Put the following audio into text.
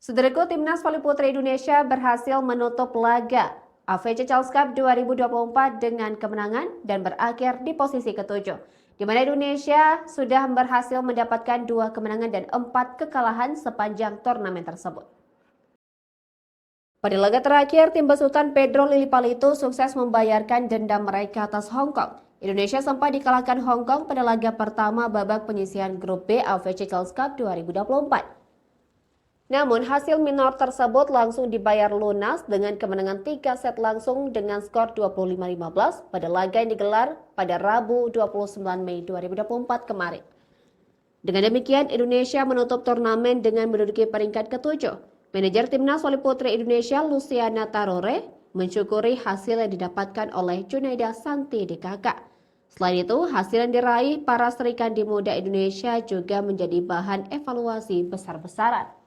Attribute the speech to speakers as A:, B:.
A: Saudaraku, Timnas Voli Putri Indonesia berhasil menutup laga AFC Challenge Cup 2024 dengan kemenangan dan berakhir di posisi ketujuh, di mana Indonesia sudah berhasil mendapatkan 2 kemenangan dan 4 kekalahan sepanjang turnamen tersebut. Pada laga terakhir, tim besutan Pedro Lillipalito sukses membayarkan denda mereka atas Hong Kong. Indonesia sempat dikalahkan Hong Kong pada laga pertama babak penyisihan grup B AFC Challenge Cup 2024. Namun hasil minor tersebut langsung dibayar lunas dengan kemenangan 3 set langsung dengan skor 25-15 pada laga yang digelar pada Rabu 29 Mei 2024 kemarin. Dengan demikian, Indonesia menutup turnamen dengan menduduki peringkat ketujuh. Manajer Timnas Voli Putri Indonesia Luciana Tarore mensyukuri hasil yang didapatkan oleh Junaida Santi DKK. Selain itu, hasil yang diraih para Serikandi Muda Indonesia juga menjadi bahan evaluasi besar-besaran.